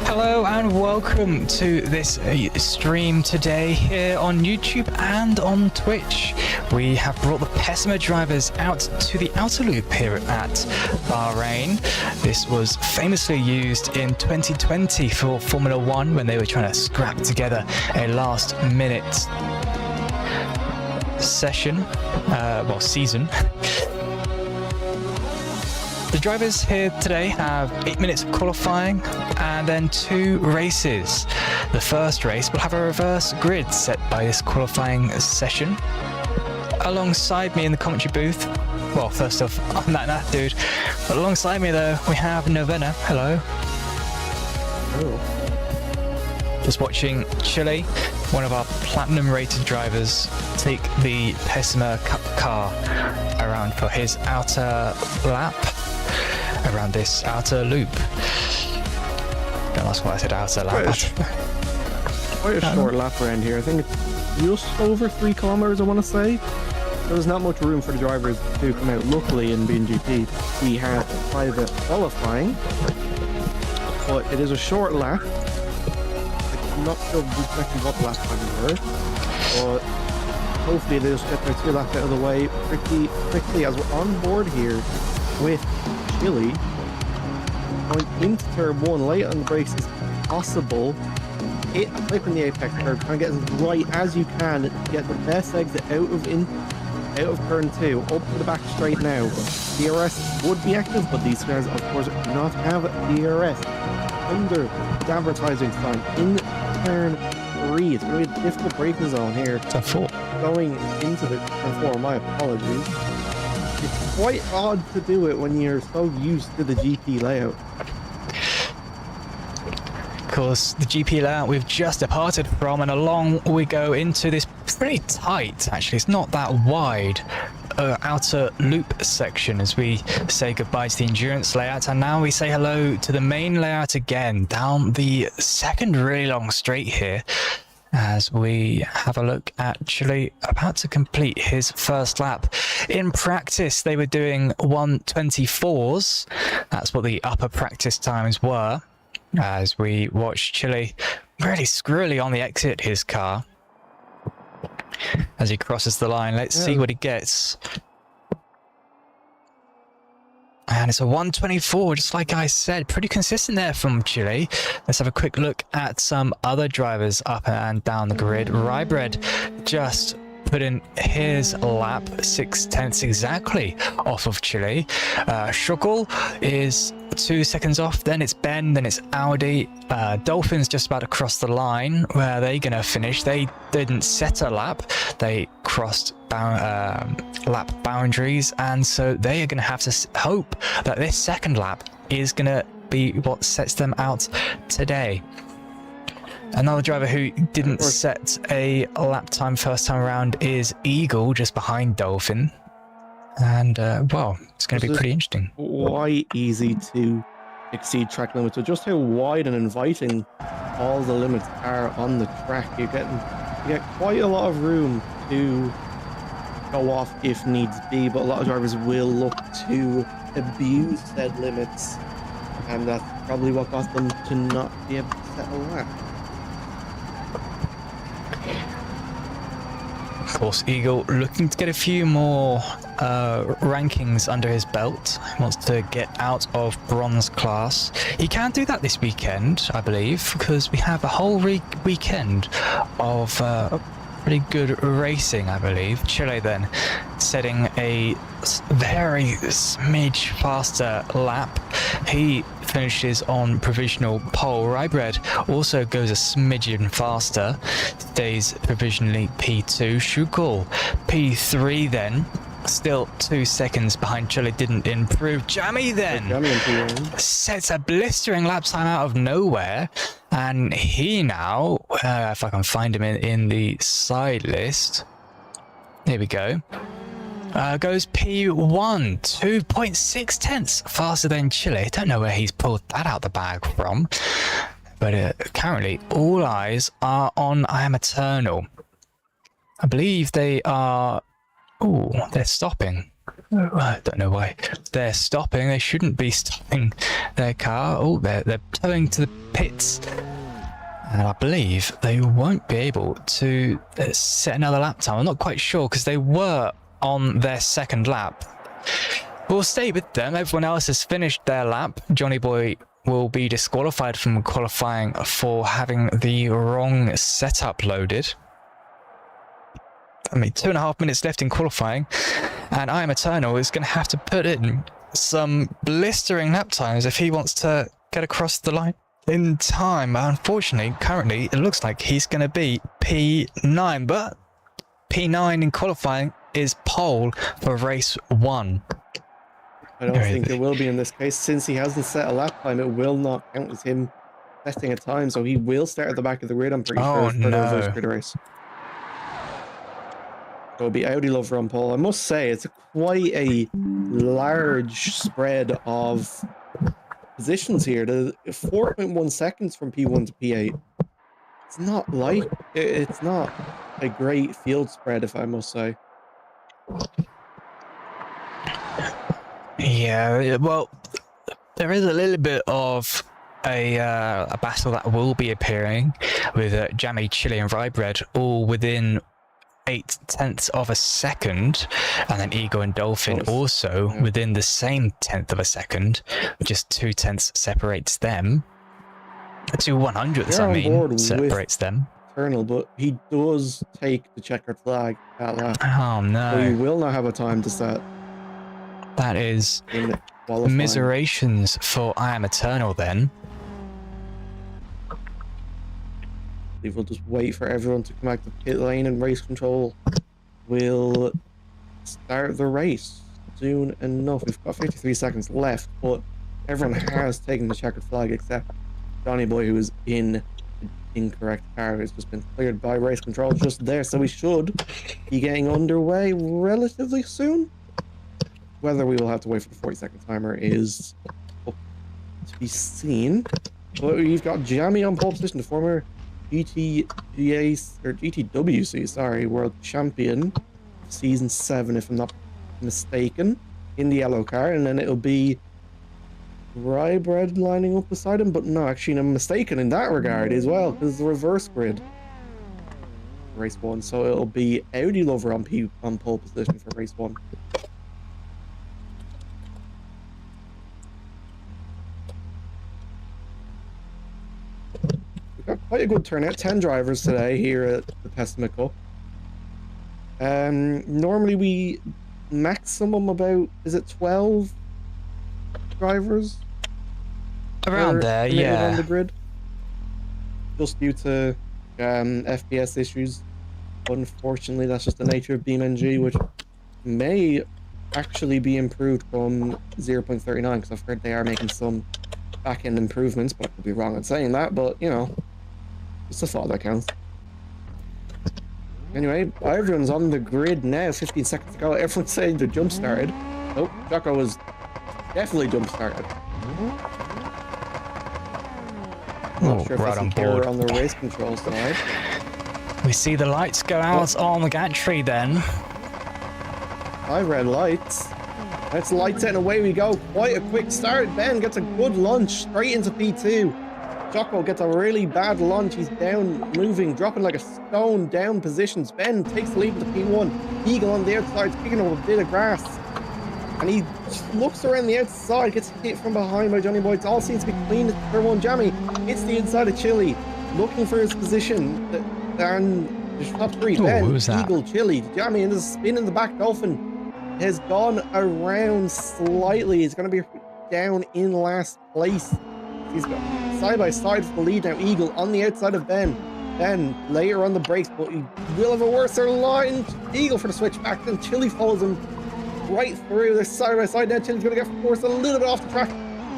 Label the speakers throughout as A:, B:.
A: Hello and welcome to this stream today here on YouTube and on Twitch. We have brought the Pessima drivers out to the outer loop here at Bahrain. This was famously used in 2020 for Formula 1 when they were trying to scrap together a last minute session, season. The drivers here today have 8 minutes of qualifying and then 2 races. The first race will have a reverse grid set by this qualifying session. Alongside me in the commentary booth, well, first off, I'm that dude. But alongside me though, we have Novena. Hello.
B: Hello.
A: Just watching Chile, one of our platinum rated drivers, take the Pessima Cup car around for his outer lap. Around this outer loop. Don't ask why I said outer lap.
B: Quite a short lap around here. I think it's just over 3 kilometers, I want to say. There's not much room for the drivers to come out. Luckily in BeamGP we had private qualifying, but it is a short lap. I'm not sure exactly what lap time we were, but hopefully they just get their 2 laps out of the way pretty quickly as we're on board here with Chile. Going into turn 1, late on the brakes is possible. Clipping the apex curve, trying to get as right as you can to get the best exit out of turn 2, up to the back straight now. DRS would be active, but these guys, of course, do not have DRS. Under the advertising sign in turn 3. It's going to be a difficult braking zone here.
A: Turn 4.
B: Going into the turn 4, my apologies. It's quite odd to do it when you're so used to the GP layout.
A: Of course, the GP layout we've just departed from, and along we go into this pretty tight, actually, it's not that wide, outer loop section as we say goodbye to the endurance layout, and now we say hello to the main layout again, down the second really long straight here, as we have a look at Chile about to complete his first lap. In practice, they were doing 1:24s. That's what the upper practice times were. As we watch Chile really squirrely on the exit his car as he crosses the line. Let's see what he gets. And it's a 1:24, just like I said. Pretty consistent there from Chile. Let's have a quick look at some other drivers up and down the grid. Rybred just put in his lap 6/10 exactly off of Chile. Schugel is 2 seconds off, then it's Ben, then it's Audi. Dolphin's just about to cross the line. Where are they going to finish? They didn't set a lap, they crossed lap boundaries, and so they are going to have to hope that this second lap is going to be what sets them out today. Another driver who didn't set a lap time first time around is Eagle, just behind Dolphin. And, well, it's going to be pretty interesting.
B: Quite easy to exceed track limits. So just how wide and inviting all the limits are on the track. You get quite a lot of room to go off if needs be, but a lot of drivers will look to abuse said limits. And that's probably what got them to not be able to set a lap.
A: Of course, Eagle looking to get a few more rankings under his belt. He wants to get out of bronze class. He can do that this weekend, I believe, because we have a whole weekend of pretty good racing, I believe. Chile then setting a very smidge faster lap. He finishes on provisional pole. Rybred also goes a smidgen faster, stays provisionally P2. Schugel P3 then, still 2 seconds behind Chile, didn't improve. Jamie then sets a blistering lap time out of nowhere, and he now, if I can find him in the side list, here we go, goes P1, 2.6 tenths faster than Chile. Don't know where he's pulled that out the bag from, but currently all eyes are on I Am Eternal. I believe they are... Oh, they're stopping. I don't know why they're stopping. They shouldn't be stopping their car. Oh, they're towing to the pits. And I believe they won't be able to set another lap time. I'm not quite sure because they were on their second lap. We'll stay with them. Everyone else has finished their lap. Johnny Boy will be disqualified from qualifying for having the wrong setup loaded. I mean, 2.5 minutes left in qualifying, and I Am Eternal is going to have to put in some blistering lap times if he wants to get across the line in time. Unfortunately, currently, it looks like he's going to be P9, but P9 in qualifying is pole for race 1.
B: I don't think it will be in this case. Since he hasn't set a lap time, it will not count as him testing a time, so he will start at the back of the grid, I'm pretty sure, for the reverse grid race. So it'll be Audi Lover on pole. I must say, it's quite a large spread of positions here. The 4.1 seconds from P1 to P8. It's not a great field spread, if I must say.
A: Yeah, well, there is a little bit of a battle that will be appearing with Jamie, Chile and Rybred all within 0.8 of a second, and then Eagle and Dolphin also within the same 1/10 of a second. Just 2/10 separates them. 2/100ths, I mean, separates them.
B: Eternal, but he does take the checkered flag at lap.
A: Oh no!
B: So he will not have a time to set.
A: That is miserations for I Am Eternal then.
B: We'll just wait for everyone to come back to pit lane, and race control will start the race soon enough. We've got 53 seconds left, but everyone has taken the checkered flag except Johnny Boy, who is in the incorrect car. It's just been cleared by race control just there, so we should be getting underway relatively soon. Whether we will have to wait for the 40-second timer is up to be seen. But we've got Jammy on pole position, the former GTWC, world champion, season 7, if I'm not mistaken, in the yellow car, and then it'll be Rybread lining up beside him, but no, actually I'm mistaken in that regard as well, because it's the reverse grid. Race 1, so it'll be Audi Lover on pole position for race 1. Got quite a good turnout, 10 drivers today here at the Pessima Cup. Normally we maximum about, is it 12 drivers?
A: Around there, yeah.
B: On the grid. Just due to FPS issues. Unfortunately, that's just the nature of BeamNG, which may actually be improved from 0.39, because I've heard they are making some back-end improvements, but I could be wrong in saying that, but, you know, it's a thought that counts. Anyway, everyone's on the grid now, 15 seconds to go. Everyone's saying they're jump-started. Oh, Jocko was definitely jump-started. Not sure if
A: right
B: that's an error on the race control side.
A: We see the lights go out on the gantry then.
B: I read lights. That's lights out and away we go. Quite a quick start. Ben gets a good launch straight into P2. Jocko gets a really bad launch. He's down, moving, dropping like a stone down positions. Ben takes the lead into P1. Eagle on the outside, picking up a bit of grass. And he looks around the outside, gets hit from behind by Johnny Boy. It all seems to be clean for one. Jammy hits the inside of Chili, looking for his position. And there's top 3. Ben, Eagle, Chili, Jammy, and the spin in the back. Dolphin has gone around slightly. He's going to be down in last place. He's got side by side for the lead now. Eagle on the outside of Ben. Ben later on the brakes, but he will have a worse line. Eagle for the switch back. Then Chili follows him right through. They're side by side now. Chili's going to get forced a little bit off the track,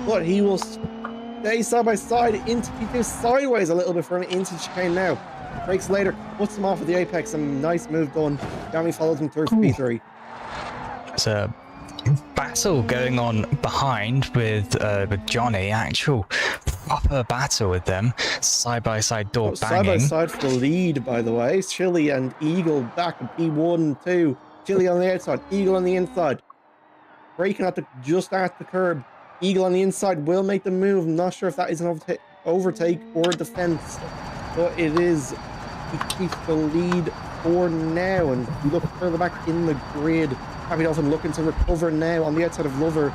B: but he will stay side by side into P2, sideways a little bit for him into the chicane now. Brakes later, puts him off at the apex. Some nice move done. Jammy follows him through for P3.
A: It's a battle going on behind with Johnny. Actual proper battle with them. Side by side door banging. Side by
B: side for the lead, by the way. Chili and Eagle back at P1, 2. Chili on the outside, Eagle on the inside. Braking just at the curb. Eagle on the inside will make the move. I'm not sure if that is an overtake or defense, but it is. He keeps the lead for now, and we look further back in the grid. Happy Dolphin looking to recover now on the outside of Lover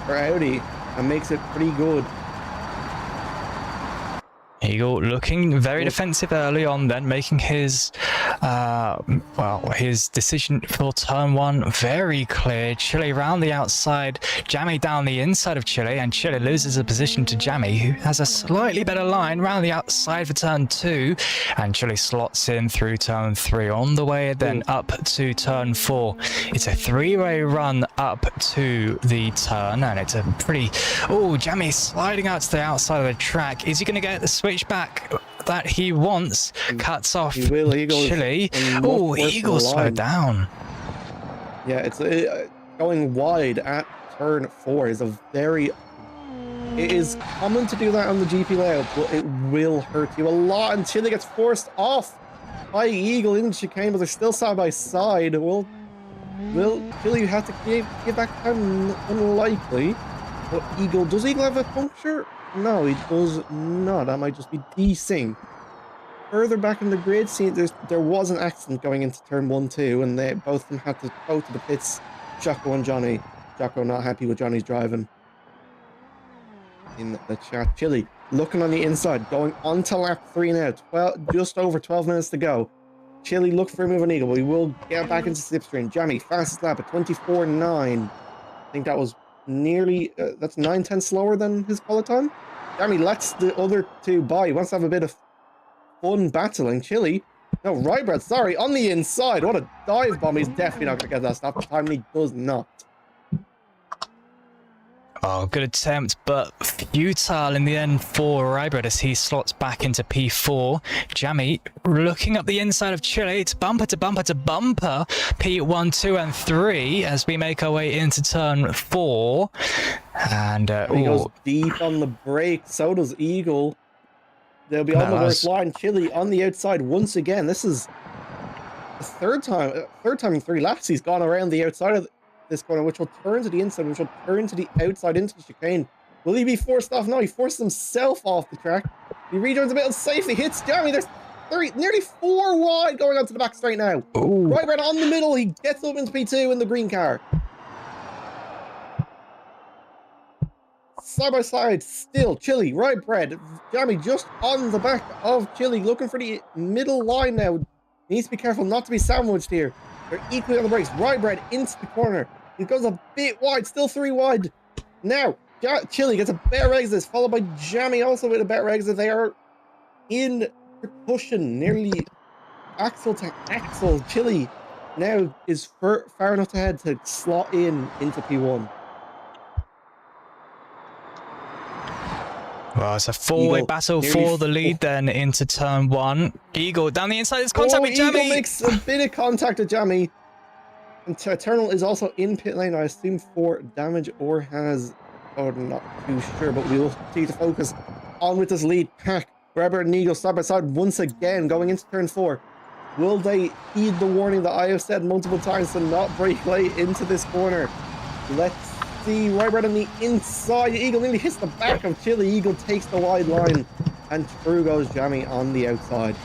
B: for Audi, and makes it pretty good.
A: Eagle looking very defensive early on, then making his his decision for turn 1 very clear. Chili around the outside, Jammy down the inside of Chili, and Chili loses a position to Jammy, who has a slightly better line around the outside for turn 2, and Chili slots in through turn 3 on the way then up to turn 4. It's a 3-way run up to the turn, and it's a pretty Jammy sliding out to the outside of the track. Is he going to get the switch back that he wants? Cuts off Chili. Oh, Eagle slowed down.
B: Yeah, it's going wide at turn 4 is a very. It is common to do that on the GP layout, but it will hurt you a lot. And Chili gets forced off by Eagle in the chicane, but they're still side by side. Will Chili have to give back time? Unlikely. But does Eagle have a puncture? No, he does not. That might just be desync. further back in the grid, see, there was an accident going into turn 1, 2, and they both of them had to go to the pits. Jocko and Johnny. Jocko not happy with Johnny's driving. In the chat, Chili looking on the inside, going on to lap 3 now. Just over 12 minutes to go. Chili look for a move on Eagle. We will get back into slipstream. Jamie, fastest lap at 24.9. I think that was nearly, that's 9/10 slower than his quali time. Jamie lets the other two by. He wants to have a bit of fun battling. Chili, no, Rybred, sorry, on the inside. What a dive bomb. He's definitely not going to get that stop time. He does not.
A: Oh, good attempt, but futile in the end for Rybred as he slots back into P4. Jammy looking up the inside of Chile. It's bumper to bumper to bumper. P1, 2, and 3 as we make our way into turn 4. And
B: he goes deep on the brake. So does Eagle. They'll be on the worst line. Chile on the outside once again. This is the third time in 3 laps he's gone around the outside of this corner, which will turn to the inside, which will turn to the outside into the chicane. Will he be forced off? No, he forced himself off the track. He rejoins a bit safely, hits Jamie. There's nearly 4 wide going onto the back straight now. Right on the middle, he gets up into P2 in the green car. Side by side, still Chili, Rybred, Jamie just on the back of Chili, looking for the middle line now. Needs to be careful not to be sandwiched here. They're equally on the brakes. Rybred into the corner. He goes a bit wide, still 3 wide. Now, Chili gets a better exit, followed by Jamie also with a better exit. They are in percussion, nearly axle to axle. Chili now is far enough ahead to slot into P1.
A: Well, it's a 4-way battle for the lead then into turn 1. Eagle down the inside, it's contact with Jamie.
B: Eagle makes a bit of contact with Jamie. And Eternal is also in pit lane, I assume for damage or has... Oh, I'm not too sure, but we will continue to focus on with this lead pack. Rybred and Eagle side by side once again going into turn 4. Will they heed the warning that I have said multiple times to not break late into this corner? Let's see. Rybred on the inside. Eagle nearly hits the back of Chili. Eagle takes the wide line, and through goes Jamie on the outside.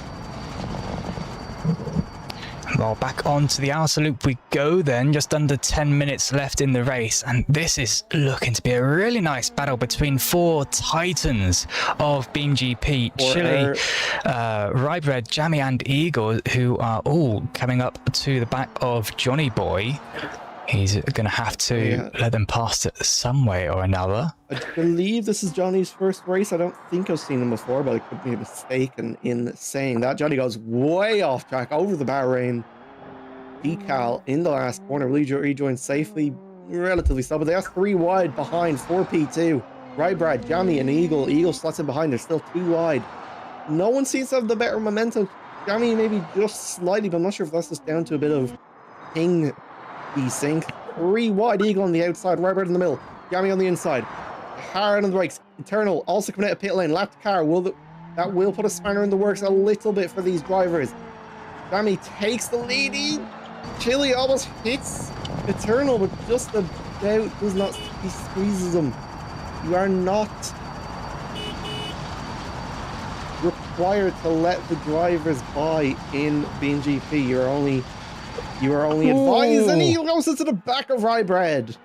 A: Well, back onto the outer loop we go then, just under 10 minutes left in the race, and this is looking to be a really nice battle between 4 titans of BeamGP, Chili, Rybred, Jamie and Eagle, who are all coming up to the back of Johnny Boy. He's going to have to let them pass it some way or another.
B: I believe this is Johnny's first race. I don't think I've seen him before, but I could be mistaken in saying that. Johnny goes way off track over the Bahrain decal in the last corner. Rejoins safely, relatively slow, but they are 3 wide behind 4P2. Rybred, Jamie and Eagle. Eagle slots in behind. They're still 2 wide. No one seems to have the better momentum. Jamie maybe just slightly, but I'm not sure if that's just down to a bit of ping desync. 3 wide. Eagle on the outside, Rybred in the middle, Jamie on the inside. Hard on the brakes. Eternal also coming out of pit lane. Lapped car. That will put a spanner in the works a little bit for these drivers. Jamie takes the lead. Chili almost hits Eternal, but just about does not. He squeezes him. You are not required to let the drivers by in BeamGP. You are only advised, and he goes into the back of Rybred.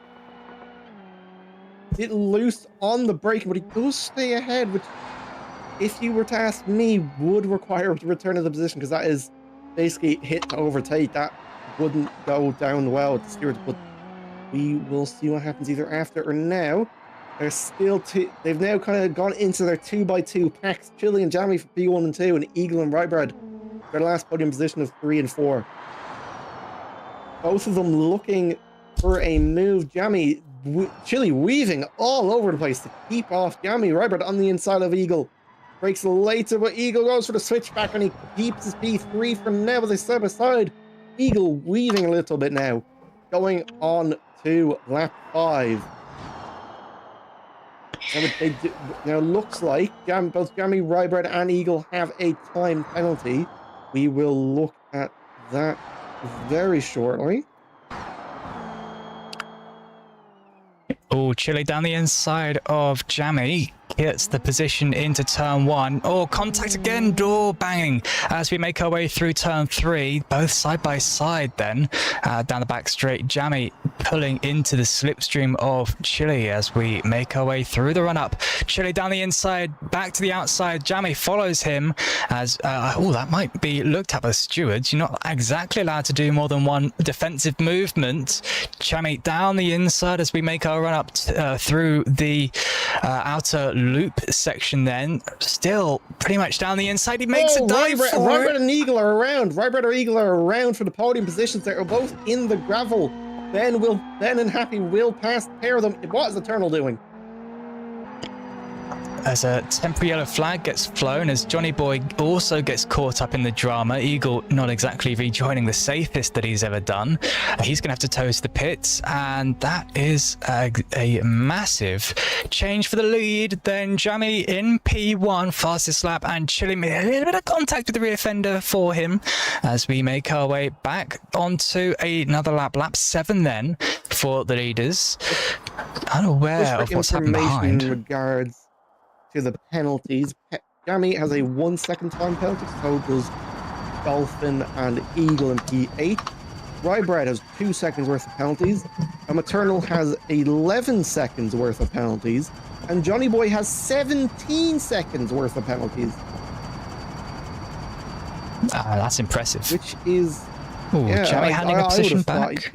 B: It loose on the brake, but he does stay ahead, which, if you were to ask me, would require to return to the position, because that is basically hit to overtake. That wouldn't go down well with the steerage, but we will see what happens either after or now. They're still they've now kind of gone into their 2x2 packs. Chili and Jamie for P1 and 2, and Eagle and Rybred their last podium position of 3 and 4. Both of them looking for a move. Jamie, Chili weaving all over the place to keep off Jamie. Rybred on the inside of Eagle. Breaks later, but Eagle goes for the switchback and he keeps his P3 for now, but they side by side. Eagle weaving a little bit now. Going on to lap 5. Now looks like both Jamie, Rybred and Eagle have a time penalty. We will look at that very shortly.
A: Oh, Chili down the inside of Jamie. gets the position into turn 1. Oh, contact again, door banging as we make our way through turn 3, both side by side then, down the back straight. Jammy pulling into the slipstream of Chile as we make our way through the run-up. Chile down the inside, back to the outside. Jammy follows him as, oh, that might be looked at by the stewards. You're not exactly allowed to do more than one defensive movement. Jammy down the inside as we make our run up through the outer loop section then. Still pretty much down the inside. He makes a dive for it.
B: Rybread and Eagle are around. Rybread and Eagle are around for the podium positions. They are both in the gravel. Ben and Happy will pass the pair of them. What is Eternal doing?
A: As a temporary yellow flag gets flown, as Johnny Boy also gets caught up in the drama. Eagle not exactly rejoining the safest that he's ever done. He's going to have to toast the pits, and that is a massive change for the lead. Then Jammy in P1, fastest lap, and Chile made a little bit of contact with the rear fender for him as we make our way back onto another lap. Lap 7 then for the leaders. Unaware of what's happened behind.
B: In regards to the penalties, Jammy has a 1 second time penalty, so does Dolphin and Eagle in P8. Rybread has 2 seconds worth of penalties, and Eternal has 11 seconds worth of penalties, and Johnny Boy has 17 seconds worth of penalties.
A: That's impressive.
B: Which is...
A: Ooh, yeah, Jammy handing a position back.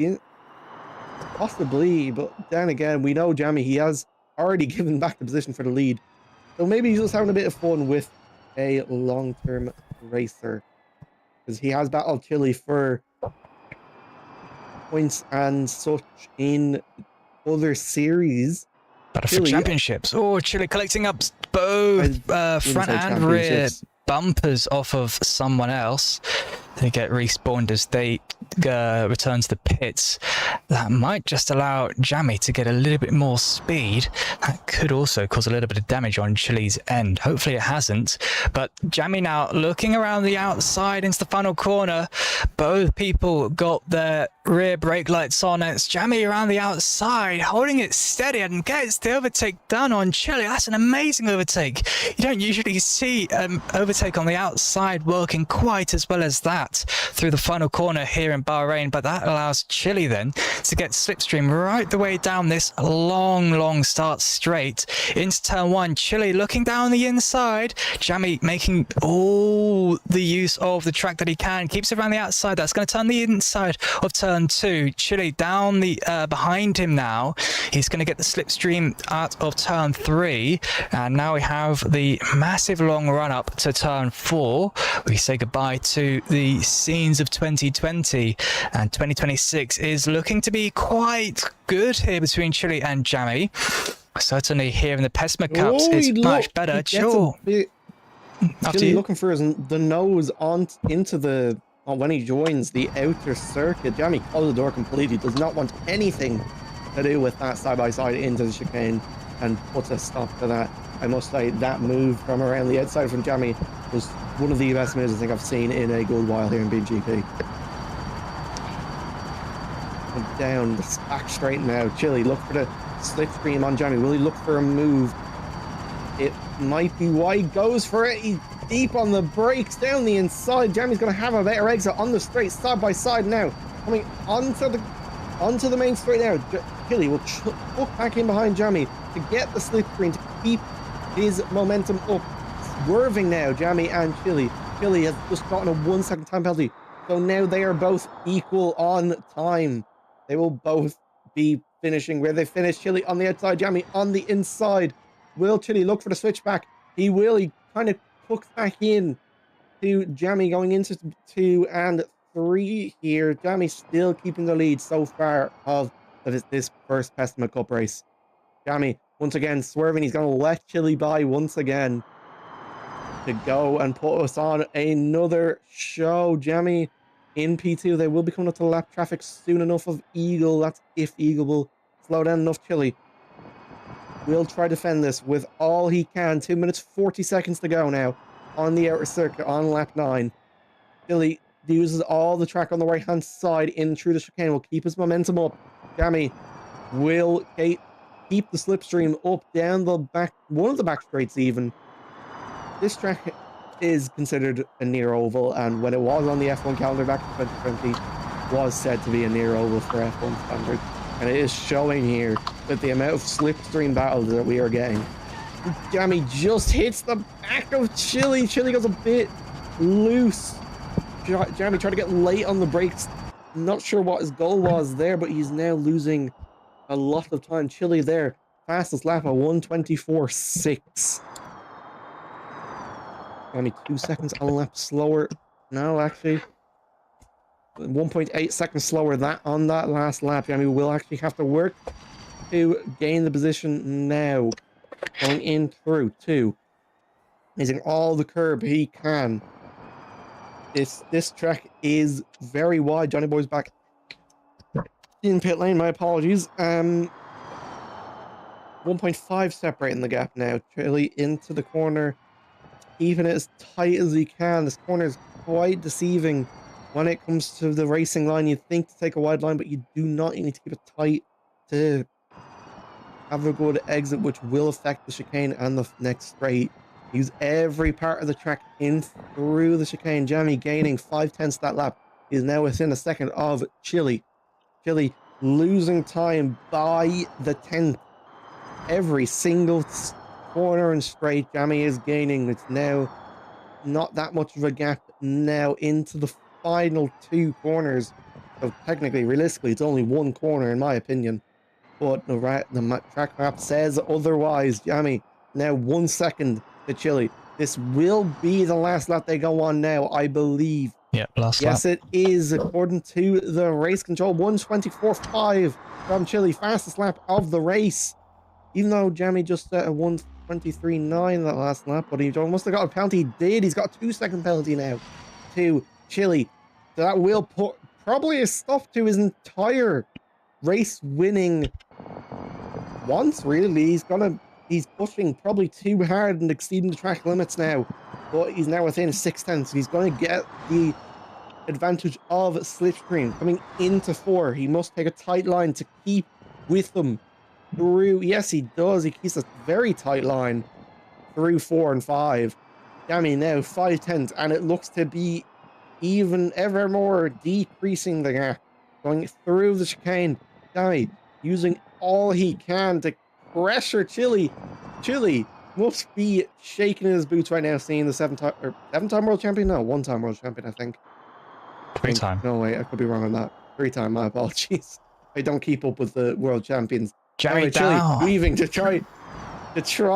B: Possibly, but then again, we know Jammy, he has already given back the position for the lead. So maybe he's just having a bit of fun with a long-term racer. Because he has battled Chile for points and such in other series.
A: But for championships. Oh, Chile collecting up both front and rear bumpers off of someone else. They get respawned as they return to the pits. That might just allow Jammy to get a little bit more speed. That could also cause a little bit of damage on Chile's end. Hopefully it hasn't. But Jammy now looking around the outside into the final corner. Both people got their rear brake lights on. It's Jammy around the outside, holding it steady and gets the overtake done on Chile. That's an amazing overtake. You don't usually see overtake on the outside working quite as well as that through the final corner here in Bahrain, but that allows Chile then to get slipstream right the way down this long start straight into turn 1. Chile looking down the inside. Jammy making all the use of the track that he can, keeps it around the outside. That's going to turn the inside of turn 2. Chile down the behind him now. He's going to get the slipstream out of turn 3, and now we have the massive long run up to turn 4. We say goodbye to the scenes of 2020, and 2026 is looking to be quite good here between Chile and Jammy. Certainly here in the Pessima Cups, it's much better. Sure.
B: Chile looking for the nose on into the when he joins the outer circuit. Jammy closes the door completely, does not want anything to do with that side by side into the chicane, and puts a stop to that. I must say that move from around the outside from Jammy was one of the best moves I think I've seen in a good while here in BeamGP. And down the back straight now. Chile look for the slipstream on Jammy. Will he look for a move? It might be wide. Goes for it. He's deep on the brakes down the inside. Jammy's going to have a better exit on the straight side by side now. Coming onto the main straight now. Chile will hook back in behind Jammy to get the slipstream to keep his momentum up. Swerving now, Jammy and Chile. Chile has just gotten a 1 second time penalty, so now they are both equal on time. They will both be finishing where they finished. Chile on the outside, Jammy on the inside. Will Chile look for the switchback? He will. He kind of hooks back in to Jammy going into 2 and 3 here. Jammy still keeping the lead so far of this first Pessima Cup race. Jammy once again swerving. He's going to let Chile by once again to go and put us on another show. Jammy in P2. They will be coming up to lap traffic soon enough of Eagle. That's if Eagle will slow down enough. Chile will try to defend this with all he can. 2 minutes 40 seconds to go now on the outer circuit on lap 9. Chile uses all the track on the right hand side in through the chicane. Will keep his momentum up. Jammy will keep keep the slipstream up, down the back, one of the back straights even. This track is considered a near oval, and when it was on the F1 calendar back in 2020, was said to be a near oval for F1 standards. And it is showing here that the amount of slipstream battles that we are getting. Jammy just hits the back of Chili. Chili goes a bit loose. Jammy tried to get late on the brakes. Not sure what his goal was there, but he's now losing a lot of time. Chili there, fastest lap at 1:24.6. Jammy 2 seconds a lap slower. No, actually, 1.8 seconds slower on that last lap. Jammy will actually have to work to gain the position now. Going in through two. Using all the curb he can. This track is very wide. Johnny Boy's back in pit lane, my apologies. 1.5 separating the gap now. Chili into the corner. Keeping it as tight as he can. This corner is quite deceiving when it comes to the racing line. You think to take a wide line, but you do not. You need to keep it tight to have a good exit, which will affect the chicane and the next straight. Use every part of the track in through the chicane. Jamie gaining 5/10 that lap. He is now within a second of Chili. Chili losing time by the 10th. Every single corner and straight, Jamie is gaining. It's now not that much of a gap now into the final two corners. So technically, realistically, it's only one corner in my opinion. But the track map says otherwise. Jamie now 1 second to Chili. This will be the last lap they go on now, I believe.
A: Yeah, last lap.
B: Yes, it is, according to the race control. 1:24.5 from Chili, fastest lap of the race. Even though Jamie just set a 1:23.9 that last lap, but he almost got a penalty. He did. He's got a 2-second penalty now to Chili. So that will put probably a stop to his entire race winning once, really. He's pushing probably too hard and exceeding the track limits now, but he's now within 6/10, so he's going to get the advantage of slipstream coming into 4. He must take a tight line to keep with them through. Yes, he does. He keeps a very tight line through 4 and 5. Jamie now 5/10, and it looks to be even ever more decreasing the gap going through the chicane. Jamie using all he can to pressure Chili. Chili must be shaking in his boots right now, seeing the 7-time world champion. No, 1-time world champion, I think.
A: 3-time.
B: No, wait, I could be wrong on that. 3-time, my apologies. I don't keep up with the world champions.
A: Jamie
B: Chili
A: down.
B: weaving to try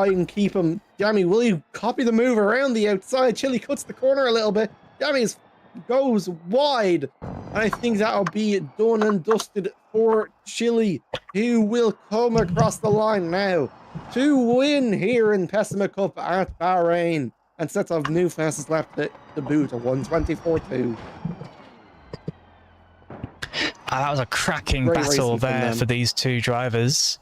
B: and keep him. Jamie, will you copy the move around the outside? Chili cuts the corner a little bit. Jamie goes wide. And I think that'll be done and dusted for Chili, who will come across the line now to win here in Pessima Cup at Bahrain and sets off new fastest lap to boot at 1:24.2.
A: That was a cracking
B: Great
A: battle
B: racing from
A: there
B: them.
A: for these two drivers.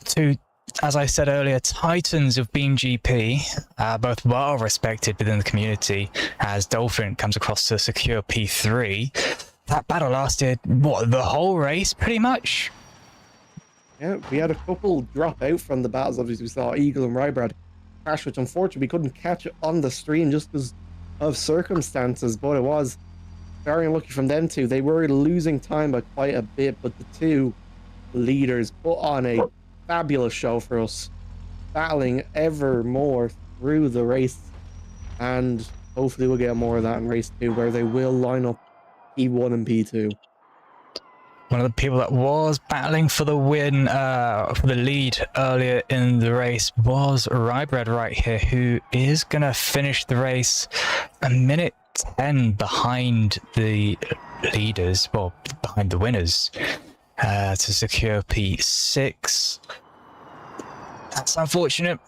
A: Two, as I said earlier, titans of BeamGP, both well respected within the community, as Dolphin comes across to secure P3. That battle lasted, what, the whole race, pretty much?
B: Yeah, we had a couple drop out from the battles. Obviously, we saw Eagle and Rybrad crash, which unfortunately we couldn't catch it on the stream just because of circumstances, but it was very unlucky from them two. They were losing time by quite a bit, but the two leaders put on a fabulous show for us, battling ever more through the race, and hopefully we'll get more of that in race 2, where they will line up P1 and P2.
A: One of the people that was battling for the win, for the lead earlier in the race was Rybread right here, who is going to finish the race a minute 10 behind the leaders, well, behind the winners, to secure P6. That's unfortunate,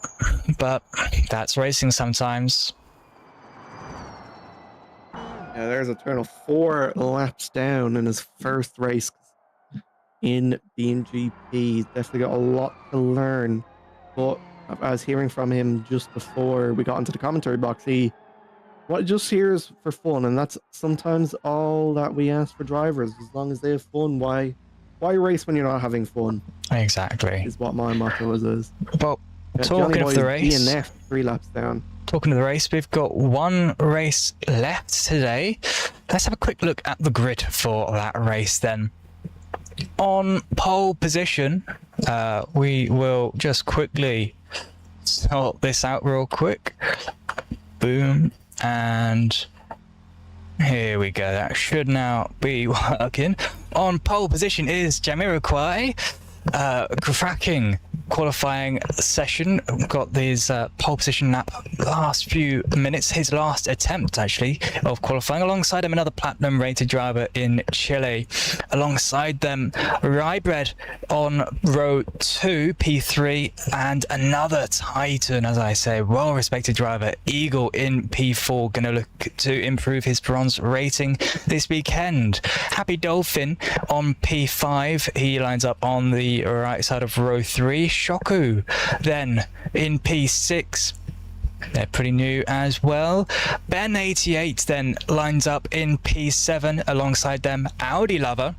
A: but that's racing sometimes.
B: Yeah, there's a total of 4 laps down in his first race in BeamGP. He's definitely got a lot to learn, but I was hearing from him just before we got into the commentary box. What just here is for fun, and that's sometimes all that we ask for drivers. As long as they have fun, why why race when you're not having fun?
A: Exactly.
B: Is what my motto is.
A: Well,
B: Yeah,
A: talking of the race,
B: DNF 3 laps down.
A: talking of the race, we've got one race left today. Let's have a quick look at the grid for that race then. On pole position, we will just quickly sort this out real quick. Boom, and here we go. That should now be working. On pole position is Jamiroquai, cracking qualifying session. Got his pole position lap last few minutes, his last attempt actually of qualifying. Alongside him, another platinum rated driver in Chile. Alongside them, Rybred on row 2, P3, and another Titan, as I say, well respected driver, Eagle in P4, gonna look to improve his bronze rating this weekend. Happy Dolphin on P5, he lines up on the right side of row 3. Shoku then in P6, they're pretty new as well. Ben88 then lines up in P7 alongside them. Audi Lover,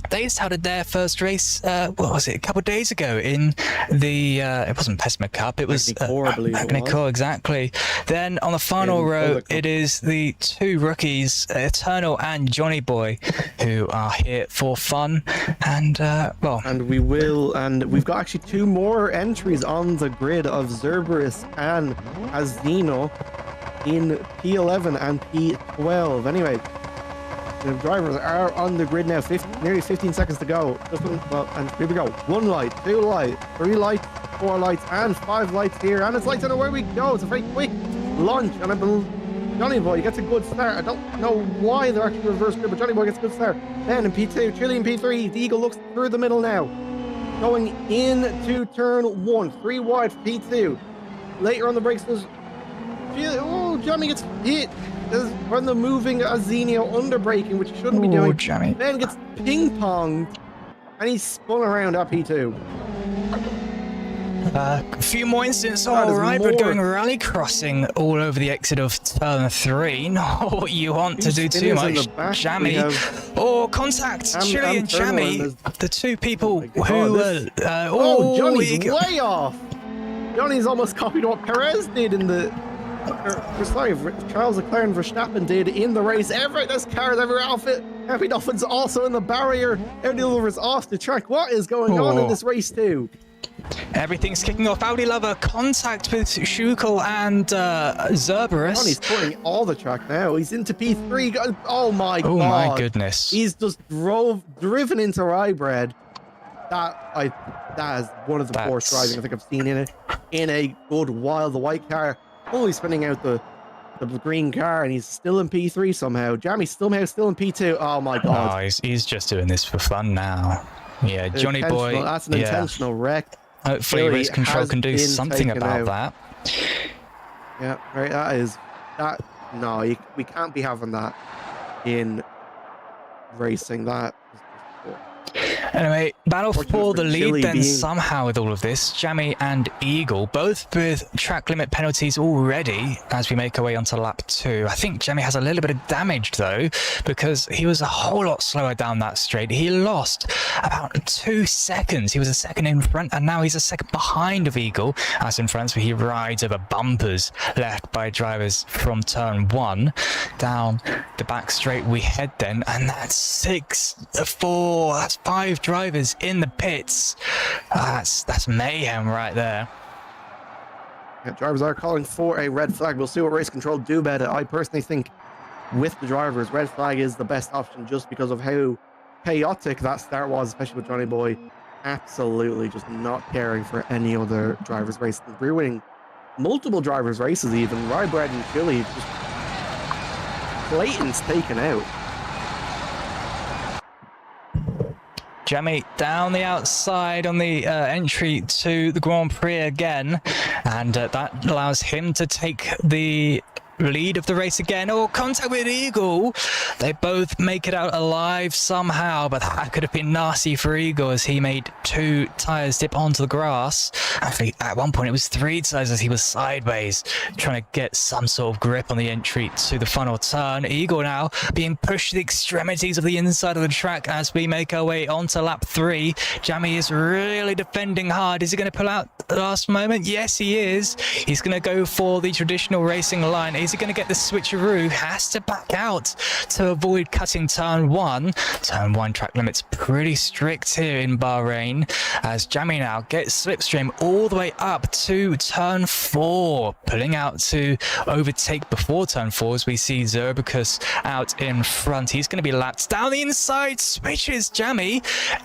A: they started their first race, what was it, a couple of days ago in the, it wasn't Pessima Cup, it was Magny-Cours, exactly. Then on the final row, it is the two rookies, Eternal and Johnny Boy, who are here for fun. And, well...
B: And we've got actually 2 more entries on the grid of Zerberus and Azino in P11 and P12. Anyway, the drivers are on the grid now. Nearly 15 seconds to go. And here we go. 1 light, 2 light, 3 lights, 4 lights, and 5 lights here. And it's lights on away we go. It's a very quick launch. And I believe Johnny Boy gets a good start. I don't know why they're actually reverse grid, but Johnny Boy gets a good start. Then in P2, Chile in P3. The Eagle looks through the middle now. Going into turn 1. 3 wide for P2. Later on the brakes, Johnny gets hit. When the moving Azenio under braking, which he shouldn't be doing.
A: Jammy.
B: Then gets ping-ponged, and he's spun around at P2.
A: A few more incidents, alright, but going rally crossing all over the exit of turn 3. Not what you want to do too much. Jammy. Contact. Chile and Jammy, the two people who were...
B: Johnny's way off. Johnny's almost copied what Perez did in the... Charles Leclerc and Verstappen did in the race. There's cars everywhere. Happy Dolphin's also in the barrier. Audi Lover's off the track. What is going on in this race too?
A: Everything's kicking off. Audi Lover contact with Schukel and Zerberus.
B: Johnny's pulling all the track now. He's into P3. Oh my god.
A: Oh my goodness.
B: He's just driven into Rybred. That is one of the worst driving I think I've seen in a good while. The white car only spinning out the green car, and he's still in P3 somehow. Jammy's still in P2. Oh my god.
A: Oh, he's just doing this for fun now. Yeah, Johnny Boy.
B: That's an intentional wreck.
A: Hopefully race control can do something about that.
B: Yeah, right. No, we can't be having that in racing. That.
A: Anyway, battle for the lead then somehow with all of this. Jammy and Eagle, both with track limit penalties already as we make our way onto lap 2. I think Jammy has a little bit of damage though, because he was a whole lot slower down that straight. He lost about 2 seconds. He was a second in front, and now he's a second behind of Eagle as in front, where he rides over bumpers left by drivers from turn 1. Down the back straight we head then, and that's 6-4. That's 5 drivers in the pits. That's mayhem right there.
B: Yeah, drivers are calling for a red flag. We'll see what race control do about it. I personally think with the drivers, red flag is the best option just because of how chaotic that start was, especially with Johnny Boy absolutely just not caring for any other drivers race. We're winning multiple drivers races even. Rybred and Chile just blatant's taken out.
A: Jammy down the outside on the entry to the Grand Prix again, and that allows him to take the lead of the race again. Oh, contact with Eagle. They both make it out alive somehow, but that could have been nasty for Eagle as he made 2 tyres dip onto the grass. Actually, at one point it was 3 tyres as he was sideways, trying to get some sort of grip on the entry to the final turn. Eagle now being pushed to the extremities of the inside of the track as we make our way onto lap 3. Jamie is really defending hard. Is he going to pull out at the last moment? Yes, he is. He's going to go for the traditional racing line. Is he going to get the switcheroo? Has to back out to avoid cutting turn 1. Turn 1 track limits pretty strict here in Bahrain as Jamie now gets slipstream all the way up to turn 4, pulling out to overtake before turn 4 as we see Zerbicus out in front. He's going to be lapped down the inside, switches Jamie,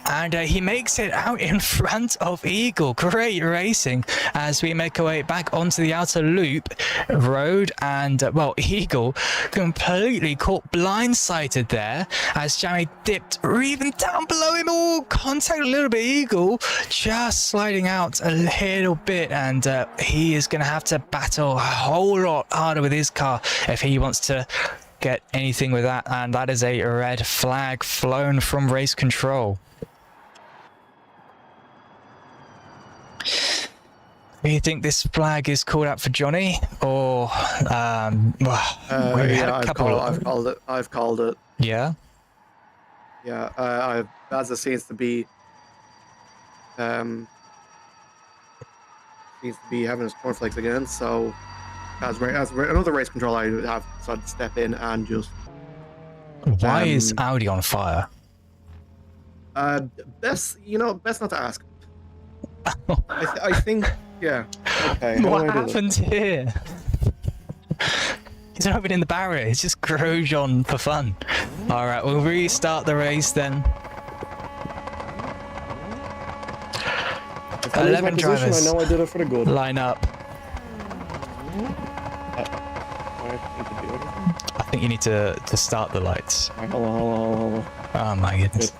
A: and he makes it out in front of Eagle. Great racing as we make our way back onto the outer loop road, and well, Eagle completely caught blindsided there as Jamie dipped even down below him. Oh, contact a little bit. Eagle just sliding out a little bit, and he is going to have to battle a whole lot harder with his car if he wants to get anything with that, and that is a red flag flown from race control. Do you think this flag is called out for Johnny, or we had a couple?
B: I've called it.
A: Yeah.
B: Yeah. As it seems to be having his cornflakes again. So as another race control, I have decided to step in and just.
A: Why is Audi on fire?
B: Best not to ask. I think. Yeah. Okay.
A: What happened here? He's not even in the barrier. It's just Grosjean for fun. All right, we'll restart the race then. 11 drivers.
B: I know I did it for the good.
A: Line up. I think you need to start the lights.
B: Hold on.
A: Oh my goodness.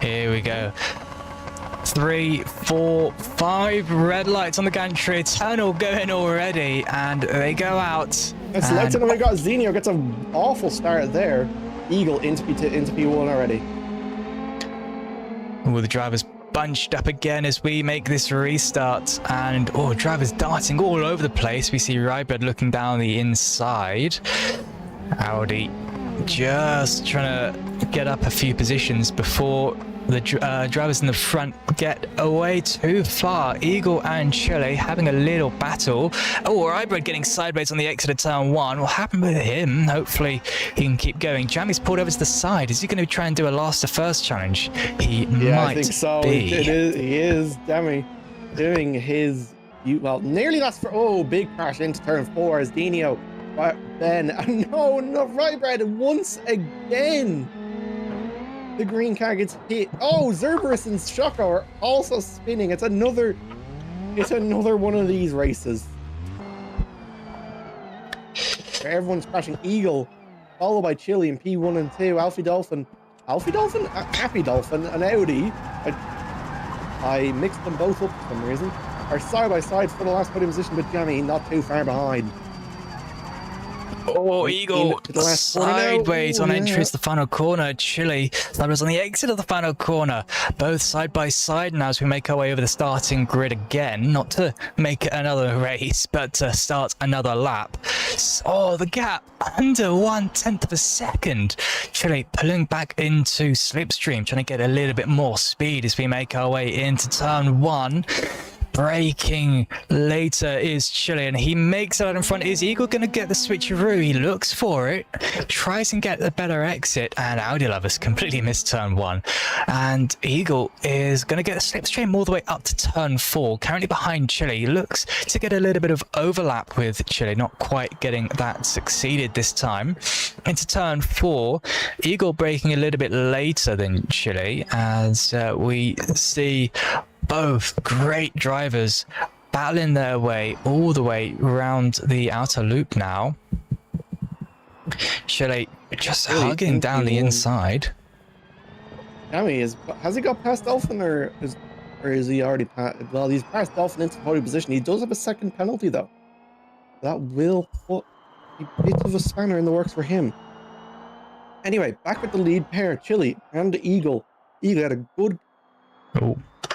A: Here we go. 3, 4, 5 red lights on the gantry. Tunnel going already, and they go out.
B: It's lights, and we got Zenio gets an awful start there. Eagle into P1 already.
A: All the drivers bunched up again as we make this restart, and drivers darting all over the place. We see Rybred looking down the inside. Audi just trying to get up a few positions before the drivers in the front get away too far. Eagle and Chile having a little battle. Oh, Rybred getting sideways on the exit of turn 1. What happened with him? Hopefully he can keep going. Jamie's pulled over to the side. Is he going to try and do a last to first challenge? He might
B: I think so.
A: Be.
B: He is, Jamie, doing his nearly last for big crash into turn 4 as Dino. But then no, Rybred once again. The green car gets hit. Oh, Zerberus and Shoko are also spinning. It's another one of these races. Where everyone's crashing. Eagle, followed by Chile in P1 and 2. Happy Dolphin, and Audi. I mixed them both up for some reason. Are side by side for the last podium position, but Jamie not too far behind.
A: Oh, Eagle sideways on entry to the final corner. Chile, that was on the exit of the final corner. Both side by side now as we make our way over the starting grid again. Not to make another race, but to start another lap. Oh, the gap under 1/10 of a second. Chile pulling back into slipstream, trying to get a little bit more speed as we make our way into turn 1. Braking later is Chile, and he makes it out in front. Is Eagle going to get the switcheroo? He looks for it, tries and get the better exit, and Audi lovers completely missed turn 1. And Eagle is going to get a slipstream all the way up to turn 4, currently behind Chile. He looks to get a little bit of overlap with Chile, not quite getting that succeeded this time. Into turn 4, Eagle braking a little bit later than Chile as we see both great drivers battling their way all the way around the outer loop now. Chile just hugging down the inside.
B: Jamie has he got past Dolphin, or is Or is he already passed? Well, he's passed Dolphin into podium position. He does have a second penalty, though. That will put a bit of a spanner in the works for him. Anyway, back with the lead pair, Chile and the Eagle. Eagle had a good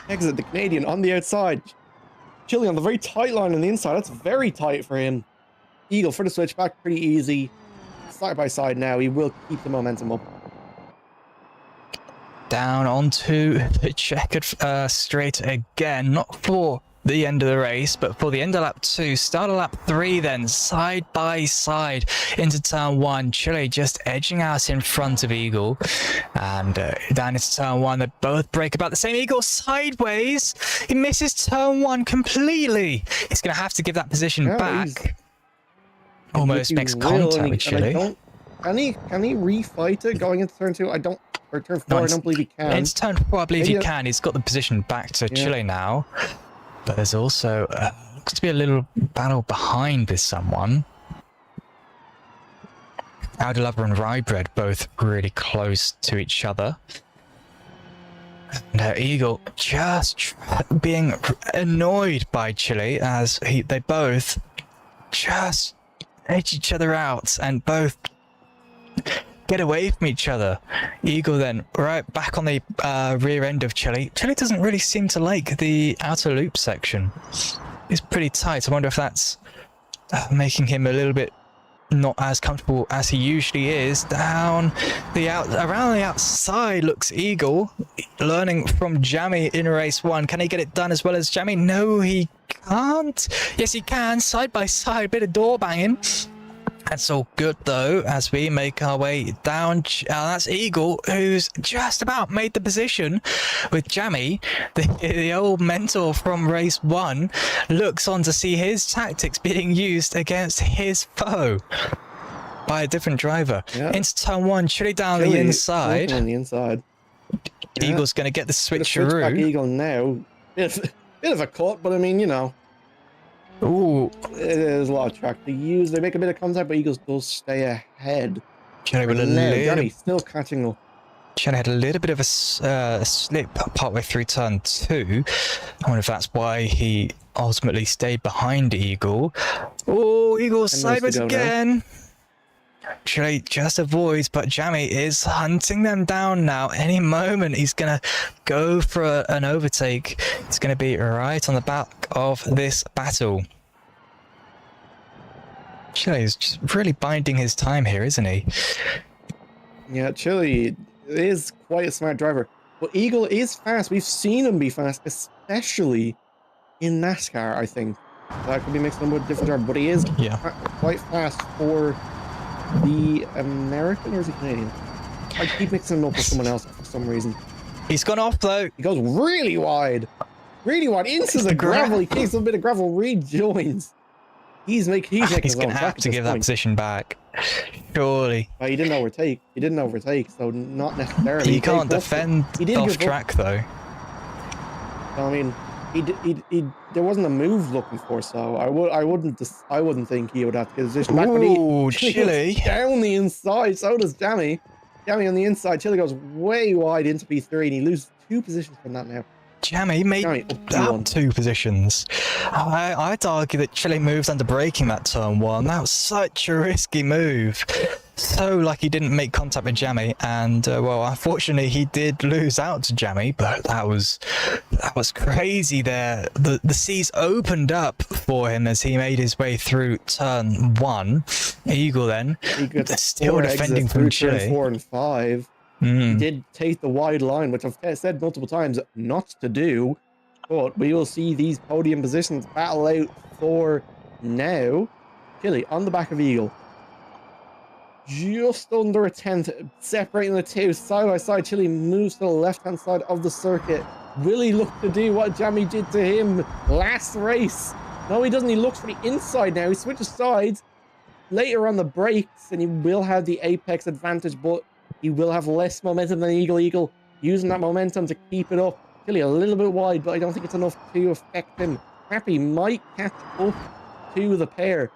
B: exit, the Canadian on the outside. Chile on the very tight line on the inside. That's very tight for him. Eagle for the switch back, pretty easy. Side by side now. He will keep the momentum up.
A: Down onto the checkered straight again, not for the end of the race, but for the end of lap 2, start of lap 3 then, side by side into turn 1. Chile just edging out in front of Eagle, and down into turn 1, they both break about the same. Eagle sideways, he misses turn 1 completely. He's going to have to give that position back. Almost makes contact with Chile.
B: Can he refight it going into turn 2? Or turn 4, I don't believe he can.
A: Into turn 4, I believe he can. He's got the position back to Chile now. But there's also, looks to be a little battle behind with someone. Lover and Rybread both really close to each other. And Eagle just being annoyed by Chile as they both just edge each other out and both get away from each other. Eagle then right back on the rear end of Chile. Chile doesn't really seem to like the outer loop section. It's pretty tight. I wonder if that's making him a little bit not as comfortable as he usually is. Down the around the outside looks Eagle, learning from Jammy in race 1. Can he get it done as well as Jammy? No, he can't. Yes, he can. Side by side, bit of door banging. That's all good though, as we make our way down. That's Eagle, who's just about made the position with Jammy. The old mentor from race 1 looks on to see his tactics being used against his foe by a different driver. Into turn 1, Chile down the inside.
B: On the inside.
A: Eagle's going to get the switcheroo.
B: Eagle now. Bit of a cut, but I mean, you know.
A: Ooh.
B: There's a lot of track to use. They make a bit of contact, but Eagles does stay ahead.
A: Chile with a little...
B: still catching up.
A: Chile had a little bit of a slip partway through turn 2. I wonder if that's why he ultimately stayed behind Eagle. Oh, Eagle sideways again. Chile just avoids, but Jammy is hunting them down now. Any moment he's going to go for an overtake. It's going to be right on the back of this battle. Chile is just really biding his time here, isn't he?
B: Yeah, Chile is quite a smart driver. But Eagle is fast. We've seen him be fast, especially in NASCAR, I think. That could be mixed in with a different driver, but he is quite fast for the American, or is he Canadian? I keep mixing him up with someone else for some reason.
A: He's gone off though.
B: He goes really wide into the gravel. He takes a bit of gravel, rejoins. He's making
A: going to have to give that position back. Surely.
B: He didn't overtake. So not necessarily.
A: He can't defend off track though.
B: So, I mean, there wasn't a move looking for, so I wouldn't think he would have to get his position back.
A: Ooh, Chile
B: down the inside. So does Jammy. Jammy on the inside. Chile goes way wide into P3, and he loses 2 positions from that now.
A: Jammy made up 2 positions. I'd argue that Chile moves under braking that turn 1. That was such a risky move. So lucky he didn't make contact with Jammy, and well, unfortunately he did lose out to Jammy, but that was crazy there. The seas opened up for him as he made his way through turn 1. Eagle then, still defending from Chile.
B: Turn 4 and 5. He did take the wide line, which I've said multiple times not to do, but we will see these podium positions battle out for now. Chile on the back of Eagle. Just under a tenth, separating the 2 side by side. Chile moves to the left-hand side of the circuit. Will he look to do what Jammy did to him last race? No, he doesn't. He looks for the inside now. He switches sides later on the brakes, and he will have the apex advantage, but he will have less momentum than Eagle. Eagle using that momentum to keep it up. Chile a little bit wide, but I don't think it's enough to affect him. Happy might catch up to the pair.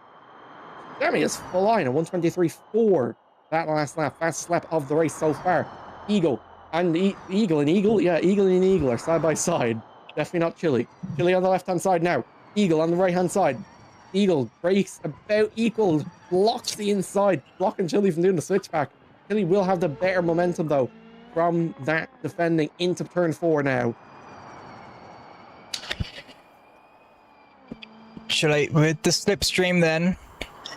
B: Jammy is flying at 123.4 that last lap. Fastest lap of the race so far. Eagle and Eagle. Yeah, Eagle and Eagle are side by side. Definitely not Chili. Chili on the left-hand side now. Eagle on the right-hand side. Eagle breaks about equal, blocks the inside, blocking Chili from doing the switchback. Chili will have the better momentum, though, from that defending into turn 4 now.
A: Chile with the slipstream then,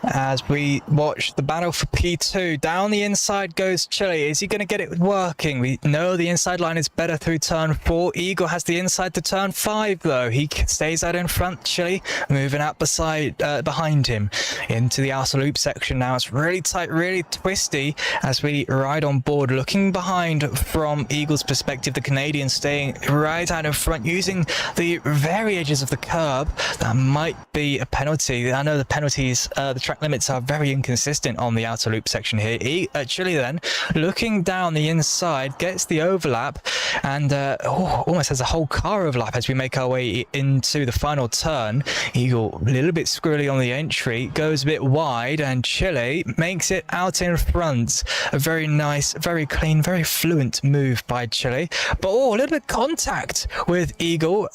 A: as we watch the battle for P2. Down the inside goes Chile. Is he going to get it working? We know the inside line is better through turn 4. Eagle has the inside to turn 5, though. He stays out in front. Chile moving out behind him into the outer loop section now. It's really tight, really twisty as we ride on board. Looking behind from Eagle's perspective, the Canadian staying right out in front, using the very edges of the curb. That might be a penalty. I know the penalties, the track limits are very inconsistent on the outer loop section here. Chile then looking down the inside, gets the overlap, and almost has a whole car overlap as we make our way into the final turn. Eagle a little bit squirrely on the entry, goes a bit wide, and Chile makes it out in front. A very nice, very clean, very fluent move by Chile, but a little bit of contact with Eagle,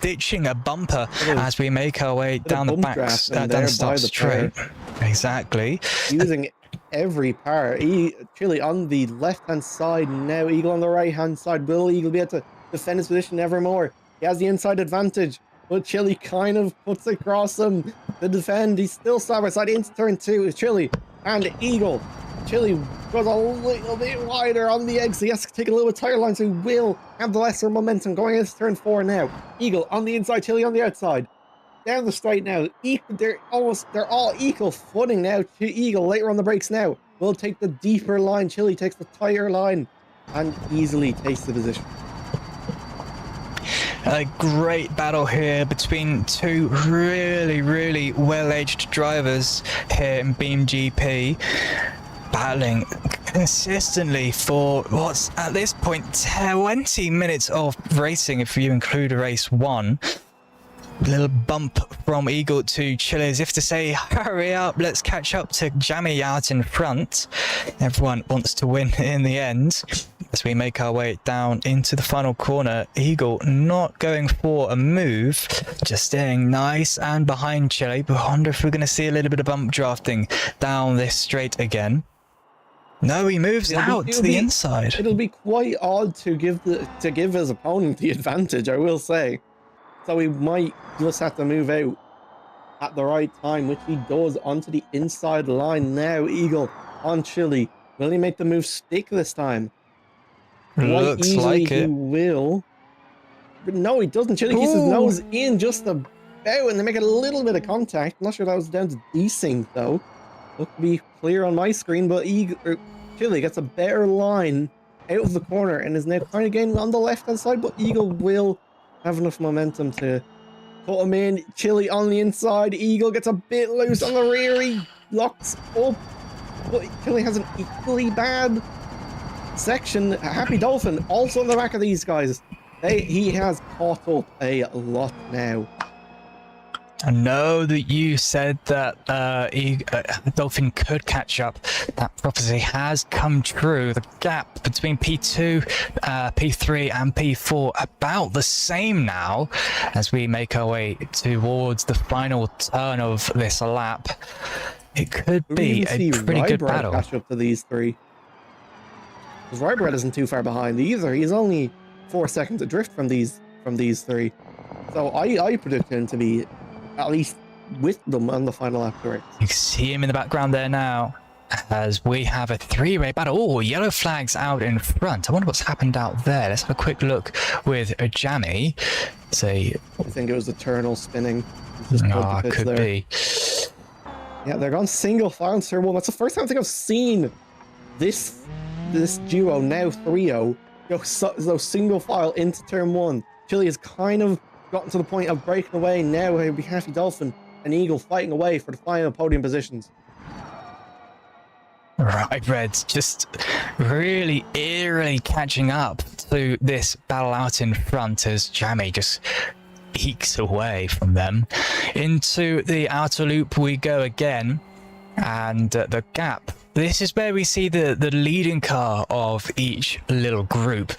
A: ditching a bumper as we make our way down the back, down the start straight. Exactly.
B: Using every power. Chile on the left-hand side now. Eagle on the right-hand side. Will Eagle be able to defend his position evermore? He has the inside advantage, but Chile kind of puts across him to defend. He's still side by side into turn 2 is Chile and Eagle. Chile goes a little bit wider on the exit. He has to take a little bit tighter line, so he will have the lesser momentum going into turn 4 now. Eagle on the inside, Chile on the outside. Down the straight now. They're all equal footing now to Eagle later on the brakes now. Will take the deeper line. Chile takes the tighter line and easily takes the position.
A: A great battle here between two really well-aged drivers here in BeamGP, battling consistently for what's at this point 20 minutes of racing if you include race 1. Little bump from Eagle to Chile as if to say, hurry up, let's catch up to Jammy out in front. Everyone wants to win in the end. As we make our way down into the final corner, Eagle not going for a move, just staying nice and behind Chile. But I wonder if we're going to see a little bit of bump drafting down this straight again. No, he moves out to the inside.
B: It'll be quite odd to give his opponent the advantage, I will say. So he might just have to move out at the right time, which he does onto the inside line now. Eagle on Chile. Will he make the move stick this time?
A: Looks like it.
B: He will. But no, he doesn't. Chile keeps his nose in just about, and they make a little bit of contact. I'm not sure that was down to desync, though. Look to be clear on my screen, but Chile gets a better line out of the corner and is now kind of getting on the left-hand side, but Eagle will have enough momentum to put him in. Chile on the inside. Eagle gets a bit loose on the rear. He locks up. But Chile has an equally bad section. Happy Dolphin also on the back of these guys. He has caught up a lot now.
A: I know that you said that Dolphin could catch up. That prophecy has come true. The gap between P2, P3 and P4 about the same now as we make our way towards the final turn of this lap. It could be a pretty good battle.
B: Catch up to these three. Because Rybred isn't too far behind either. He's only 4 seconds adrift from these three. So I predict him to be at least with them on the final lap race.
A: You can see him in the background there now as we have a three-way battle. Oh, yellow flags out in front. I wonder what's happened out there. Let's have a quick look with a Jammy. I
B: think it was eternal spinning.
A: Could be.
B: Yeah, they're gone single file in turn 1. That's the first time I think I've seen this duo, now trio, go single file into turn 1. Chile has kind of gotten to the point of breaking away now. It'll be Happy Dolphin and Eagle fighting away for the final podium positions.
A: Right, Reds just really eerily catching up to this battle out in front as Jammy just ekes away from them. Into the outer loop we go again, and the gap. This is where we see the leading car of each little group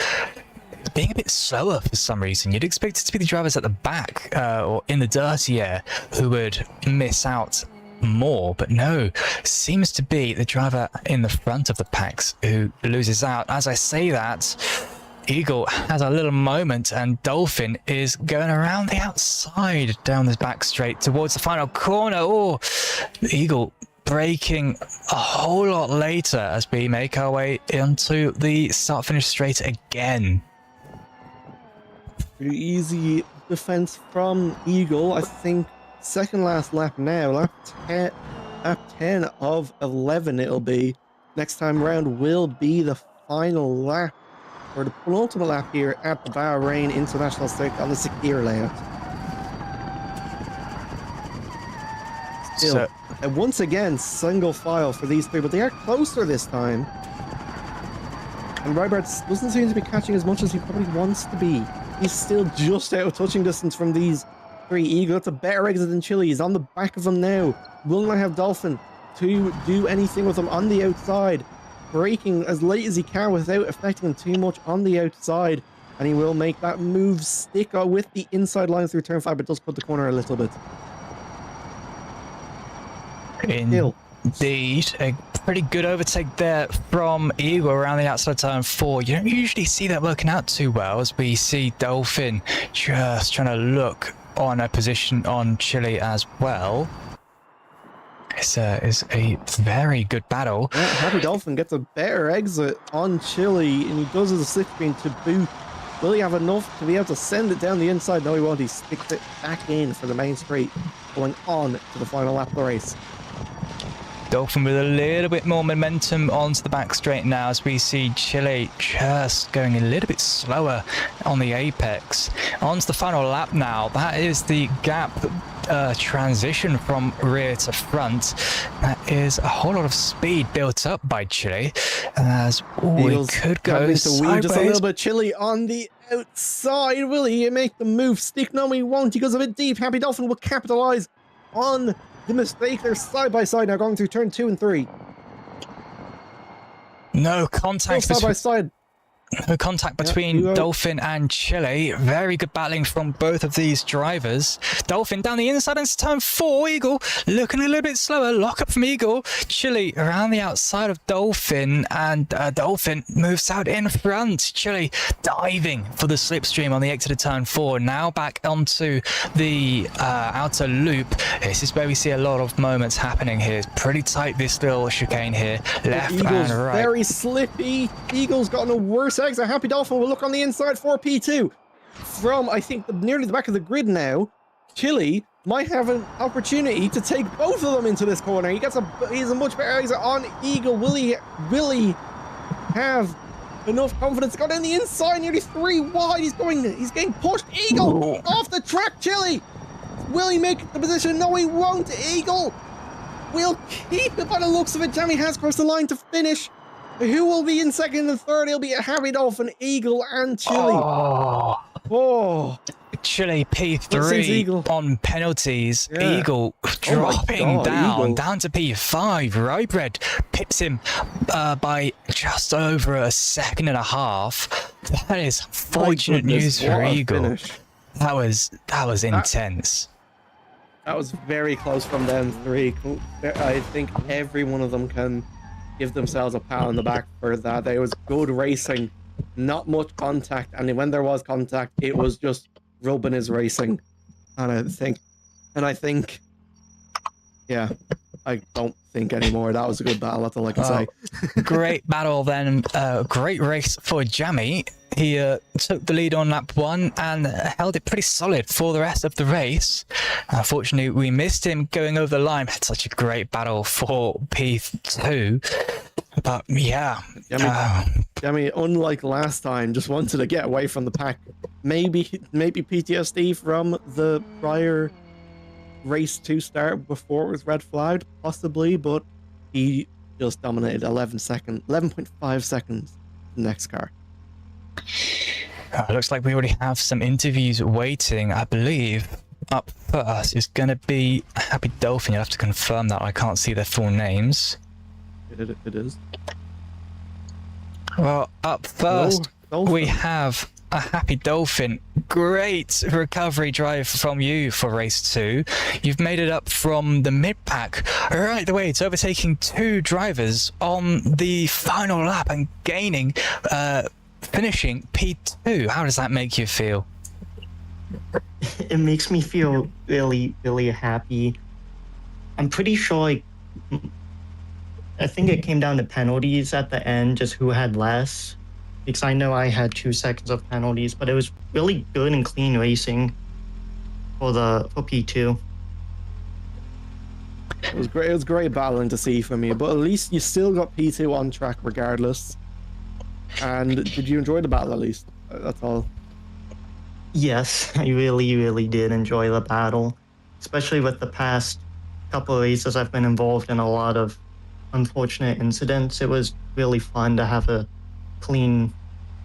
A: being a bit slower for some reason. You'd expect it to be the drivers at the back or in the dirtier who would miss out more, but no, seems to be the driver in the front of the packs who loses out. As I say that, Eagle has a little moment and Dolphin is going around the outside down the back straight towards the final corner. Oh, Eagle braking a whole lot later as we make our way into the start finish straight again.
B: Pretty easy defense from Eagle. I think second last lap now, lap 10 of 11 it'll be. Next time round will be the final lap, or the penultimate lap here at the Bahrain International Circuit on the Sakir layout. Still, and once again, single file for these three, but they are closer this time. And Roberts doesn't seem to be catching as much as he probably wants to be. He's still just out of touching distance from these three. Eagle, it's a better exit than Chile. He's on the back of them now. Will not have Dolphin to do anything with him on the outside. Braking as late as he can without affecting him too much on the outside. And he will make that move stick with the inside line through turn 5, but does cut the corner a little bit.
A: Indeed, a pretty good overtake there from Eagle around the outside turn 4. You don't usually see that working out too well, as we see Dolphin just trying to look on a position on Chile as well. This is a very good battle.
B: Yeah, Happy Dolphin gets a better exit on Chile, and he does as a slipstream to boot. Will he have enough to be able to send it down the inside? No, he won't. He sticks it back in for the main straight, going on to the final lap of the race.
A: Dolphin with a little bit more momentum onto the back straight now, as we see Chile just going a little bit slower on the apex. Onto the final lap now. That is the gap transition from rear to front. That is a whole lot of speed built up by Chile, as we could go sideways.
B: Just a little bit. Chile on the outside. Will he make the move stick? No, he won't. He goes a bit deep. Happy Dolphin will capitalize on the mistake. They're side by side now, going through turn 2 and 3.
A: No contact.
B: Side by side.
A: No contact between Dolphin and Chile. Very good battling from both of these drivers. Dolphin down the inside into turn 4. Eagle looking a little bit slower. Lock up from Eagle. Chile around the outside of Dolphin, and Dolphin moves out in front. Chile diving for the slipstream on the exit of turn 4. Now back onto the outer loop. This is where we see a lot of moments happening here. It's pretty tight, this little chicane here. Left
B: Eagle's
A: and right.
B: Very slippy. Eagle's gotten a worse exit. Happy Dolphin will look on the inside for P2 from, I think, nearly the back of the grid now. Chile might have an opportunity to take both of them into this corner. He's a much better exit on Eagle. Will he have enough confidence to go down the inside? Nearly 3 wide. He's getting pushed. Eagle off the track. Chile, will he make the position? No, he won't. Eagle will keep it by the looks of it. Jamie has crossed the line to finish. Who will be in second and third? It'll be a Happy Dolphin, Eagle, and Chile. Oh.
A: Chile P3 on penalties.
B: Yeah.
A: Eagle dropping down
B: Eagle.
A: to P5. Rybread pips him by just over a second and a half. That is fortunate news for Eagle.
B: Finish.
A: That was intense.
B: That was very close from them three. I think every one of them can give themselves a pat on the back for that. There was good racing, not much contact, and when there was contact, it was just Ruben is racing. And I think, yeah, I don't think anymore. That was a good battle. That's all I can say.
A: Great battle then. Great race for Jamie. He took the lead on lap 1 and held it pretty solid for the rest of the race. Unfortunately, we missed him going over the line. Had such a great battle for P2. But yeah.
B: Jamie, unlike last time, just wanted to get away from the pack. Maybe PTSD from the prior race to start before it was red flagged, possibly, but he just dominated 11.5 seconds the next car.
A: Looks like we already have some interviews waiting. I believe up first is going to be Happy Dolphin. You'll have to confirm that. I can't see their full names.
B: It is.
A: Well, up first we have a happy dolphin. Great recovery drive from you for race 2. You've made it up from the mid-pack right the way to overtaking 2 drivers on the final lap and gaining, finishing P2. How does that make you feel?
C: It makes me feel really, really happy. I'm pretty sure, I think it came down to penalties at the end, just who had less. Because I know I had 2 seconds of penalties, but it was really good and clean racing for P2.
B: It was great. It was great battling to see from you, but at least you still got P2 on track regardless. And did you enjoy the battle at least? That's all.
C: Yes, I really, really did enjoy the battle, especially with the past couple of races. I've been involved in a lot of unfortunate incidents. It was really fun to have a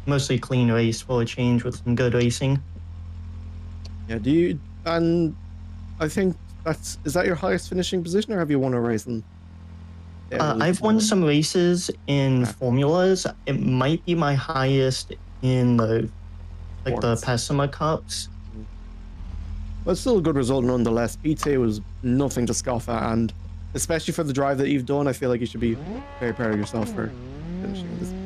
C: mostly clean race for a change with some good racing.
B: Yeah, and I think is that your highest finishing position, or have you won a race?
C: I've won some races in formulas. It might be my highest in the Pessima Cups.
B: But it's still a good result nonetheless. P2 was nothing to scoff at, and especially for the drive that you've done, I feel like you should be very proud of yourself for finishing this position.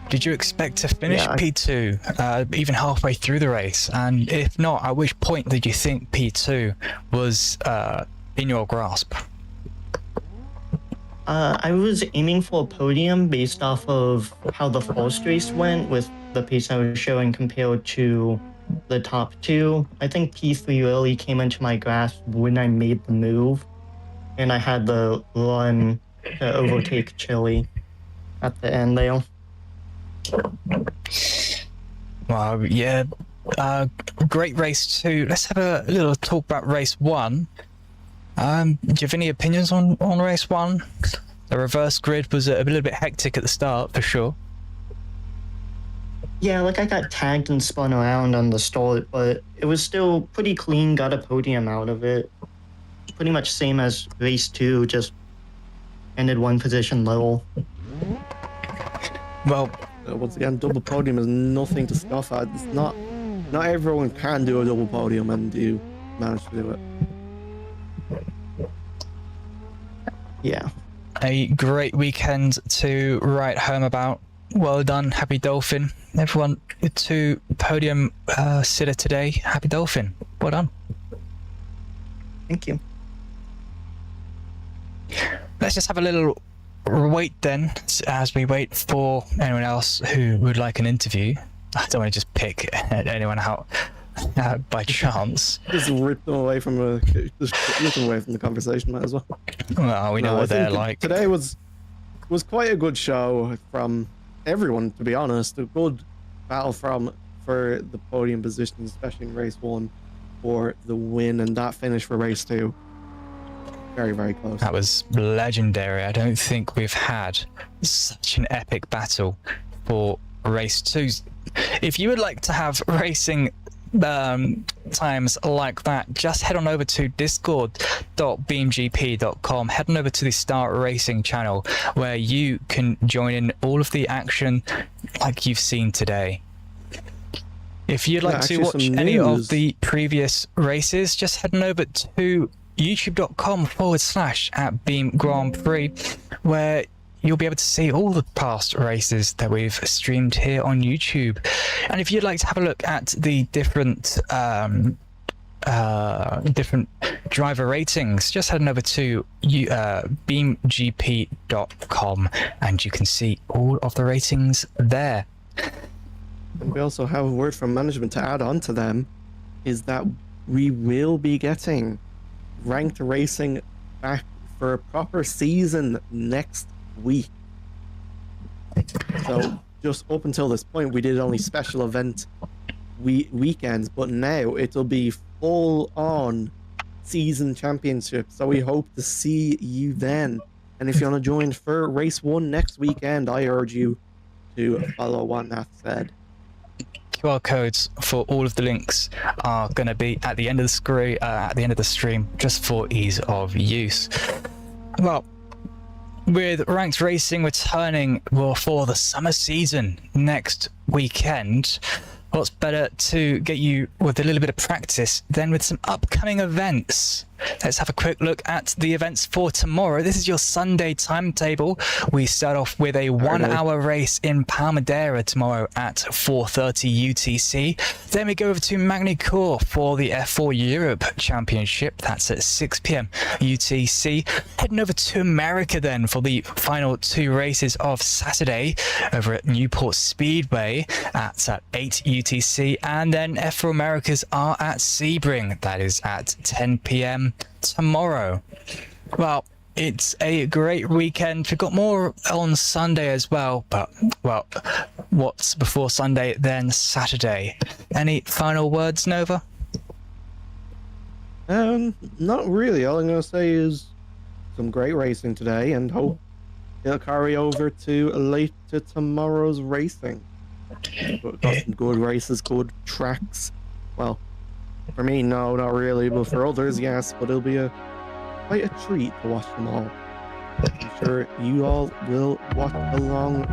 A: Did you expect to finish P2 even halfway through the race? And if not, at which point did you think P2 was in your grasp?
C: I was aiming for a podium based off of how the first race went with the pace I was showing compared to the top 2. I think P3 really came into my grasp when I made the move, and I had the run to overtake Chile at the end there.
A: Well, yeah, great race 2. Let's have a little talk about race 1. Do you have any opinions on race 1? The reverse grid was a little bit hectic at the start, for sure.
C: Yeah, I got tagged and spun around on the start, but it was still pretty clean, got a podium out of it. Pretty much same as race 2, just ended 1 position low.
A: Well,
B: once again, double podium is nothing to scoff at. It's not everyone can do a double podium, and you managed to do it.
C: Yeah.
A: A great weekend to write home about. Well done, Happy Dolphin. Everyone to podium sitter today. Happy Dolphin. Well done.
C: Thank you.
A: Let's just have a little wait then, as we wait for anyone else who would like an interview. I don't want to just pick anyone out by chance.
B: Just rip them away from the conversation, might as well.
A: Well, we know what they're like.
B: Today was quite a good show from everyone, to be honest. A good battle for the podium positions, especially in race 1 for the win, and that finish for race 2. Very, very close.
A: That was legendary. I don't think we've had such an epic battle for race 2. If you would like to have racing times like that, just head on over to discord.beamgp.com. Head on over to the Start Racing channel, where you can join in all of the action like you've seen today. If you'd like to watch any of the previous races, just head on over to youtube.com/@BeamGP, where you'll be able to see all the past races that we've streamed here on YouTube. And if you'd like to have a look at the different driver ratings, just head on over to beamgp.com, and you can see all of the ratings there.
B: And we also have a word from management to add on to them, is that we will be getting ranked racing back for a proper season next week. So just up until this point, we did only special event weekends, but now it'll be full on season championship. So we hope to see you then. And if you want to join for race 1 next weekend, I urge you to follow what Nath said.
A: QR codes for all of the links are going to be at the end of the stream, just for ease of use. Well, with ranked racing returning for the summer season next weekend, what's better to get you with a little bit of practice than with some upcoming events? Let's have a quick look at the events for tomorrow. This is your Sunday timetable. We start off with a 1 hour race in Palmadera tomorrow at 4:30 UTC. Then we go over to Magny-Cours for the F4 Europe Championship. That's at 6 p.m. UTC. Heading over to America then for the final 2 races of Saturday over at Newport Speedway at 8 UTC. And then F4 Americas are at Sebring. That is at 10 p.m. tomorrow. Well, it's a great weekend. We've got more on Sunday as well, but, well, what's before Sunday, then Saturday? Any final words, Nova?
B: Not really. All I'm going to say is some great racing today, and hope it'll carry over to later tomorrow's racing. Got some good races, good tracks. Well, for me, no, not really, but for others, yes. But it'll be quite a treat to watch them all. I'm sure you all will watch along